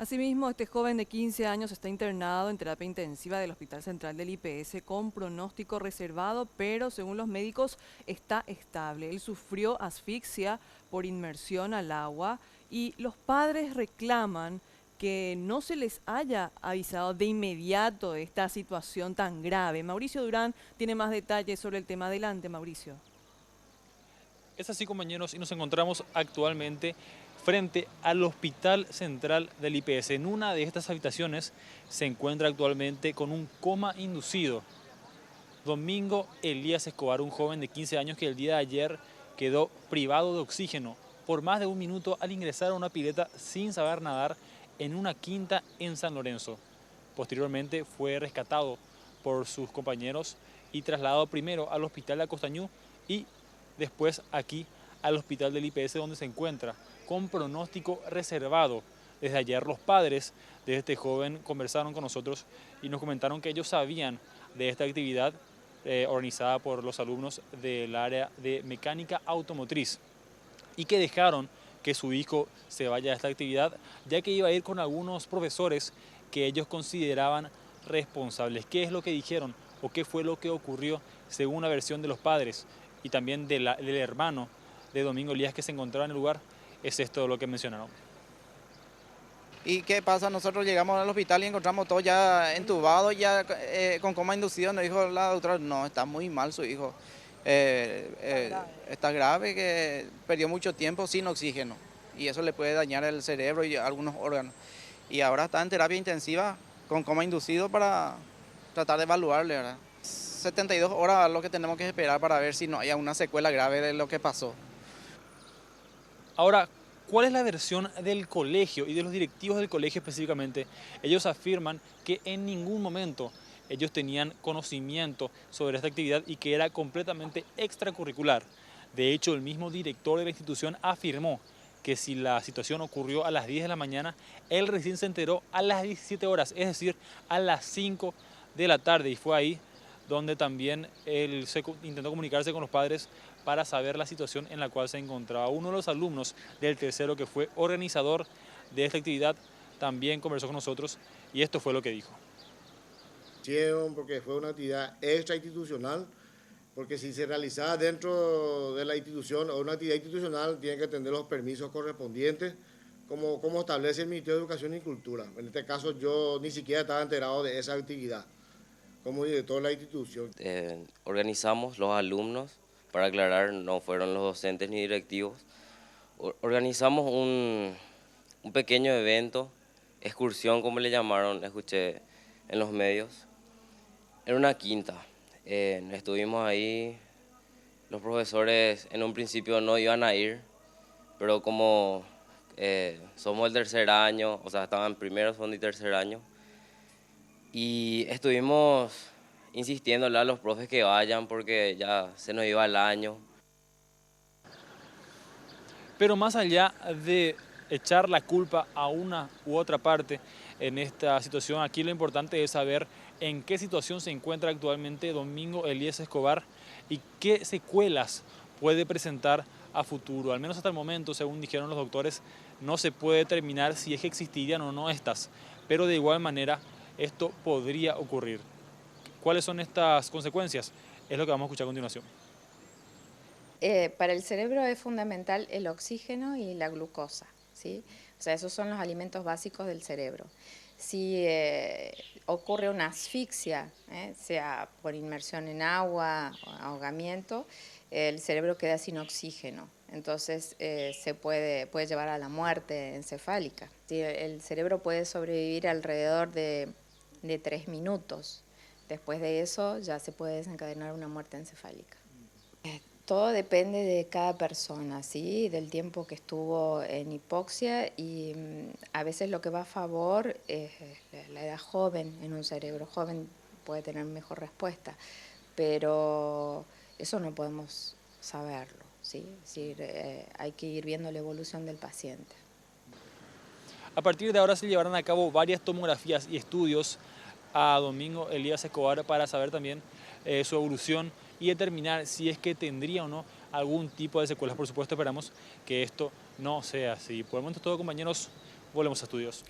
Asimismo, este joven de 15 años está internado en terapia intensiva del Hospital Central del IPS con pronóstico reservado, pero según los médicos está estable. Él sufrió asfixia por inmersión al agua y los padres reclaman que no se les haya avisado de inmediato de esta situación tan grave. Mauricio Durán tiene más detalles sobre el tema. Adelante, Mauricio. Es así, compañeros, y nos encontramos actualmente frente al Hospital Central del IPS. En una de estas habitaciones se encuentra actualmente con un coma inducido Domingo Elías Escobar, un joven de 15 años que el día de ayer quedó privado de oxígeno por más de un minuto al ingresar a una pileta sin saber nadar en una quinta en San Lorenzo. Posteriormente fue rescatado por sus compañeros y trasladado primero al hospital de Acostañú y después aquí al hospital del IPS, donde se encuentra con pronóstico reservado. Desde ayer los padres de este joven conversaron con nosotros y nos comentaron que ellos sabían de esta actividad organizada por los alumnos del área de mecánica automotriz y que dejaron que su hijo se vaya a esta actividad, ya que iba a ir con algunos profesores que ellos consideraban responsables. ¿Qué es lo que dijeron o qué fue lo que ocurrió según la versión de los padres y también del hermano de Domingo Elías que se encontraba en el lugar? Es esto lo que mencionaron. ¿Y qué pasa? Nosotros llegamos al hospital y encontramos todo ya entubado, ya con coma inducido. Nos dijo la doctora, no, está muy mal su hijo. Está grave, que perdió mucho tiempo sin oxígeno. Y eso le puede dañar el cerebro y algunos órganos. Y ahora está en terapia intensiva con coma inducido para tratar de evaluarle, ¿verdad? 72 horas es lo que tenemos que esperar para ver si no hay una secuela grave de lo que pasó. Ahora, ¿cuál es la versión del colegio y de los directivos del colegio específicamente? Ellos afirman que en ningún momento ellos tenían conocimiento sobre esta actividad y que era completamente extracurricular. De hecho, el mismo director de la institución afirmó que si la situación ocurrió a las 10 de la mañana, él recién se enteró a las 17 horas, es decir, a las 5 de la tarde. Y fue ahí donde también él intentó comunicarse con los padres para saber la situación en la cual se encontraba. Uno de los alumnos del tercero, que fue organizador de esta actividad, también conversó con nosotros y esto fue lo que dijo. Porque fue una actividad extrainstitucional, porque si se realizaba dentro de la institución o una actividad institucional, tienen que tener los permisos correspondientes, como establece el Ministerio de Educación y Cultura. En este caso yo ni siquiera estaba enterado de esa actividad como director de la institución. Organizamos los alumnos, para aclarar, no fueron los docentes ni directivos. Organizamos un pequeño evento, excursión como le llamaron, escuché en los medios. Era una quinta. Estuvimos ahí, los profesores en un principio no iban a ir, pero como somos el tercer año, o sea, estaban primero, segundo y tercer año, y estuvimos insistiéndole a los profes que vayan porque ya se nos iba el año. Pero más allá de echar la culpa a una u otra parte en esta situación, aquí lo importante es saber en qué situación se encuentra actualmente Domingo Elías Escobar y qué secuelas puede presentar a futuro. Al menos hasta el momento, según dijeron los doctores, no se puede determinar si es que existirían o no estas, pero de igual manera esto podría ocurrir. ¿Cuáles son estas consecuencias? Es lo que vamos a escuchar a continuación. Para el cerebro es fundamental el oxígeno y la glucosa, ¿sí? O sea, esos son los alimentos básicos del cerebro. Si ocurre una asfixia, sea por inmersión en agua o ahogamiento, el cerebro queda sin oxígeno. Entonces se puede llevar a la muerte encefálica. ¿Sí? El cerebro puede sobrevivir alrededor de 3 minutos. Después de eso ya se puede desencadenar una muerte encefálica. Todo depende de cada persona, ¿sí? Del tiempo que estuvo en hipoxia y a veces lo que va a favor es la edad joven. En un cerebro joven puede tener mejor respuesta, pero eso no podemos saberlo, ¿sí? Es decir, hay que ir viendo la evolución del paciente. A partir de ahora se llevarán a cabo varias tomografías y estudios a Domingo Elías Escobar para saber también su evolución y determinar si es que tendría o no algún tipo de secuelas. Por supuesto, esperamos que esto no sea así. Por el momento es todo, compañeros. Volvemos a estudios.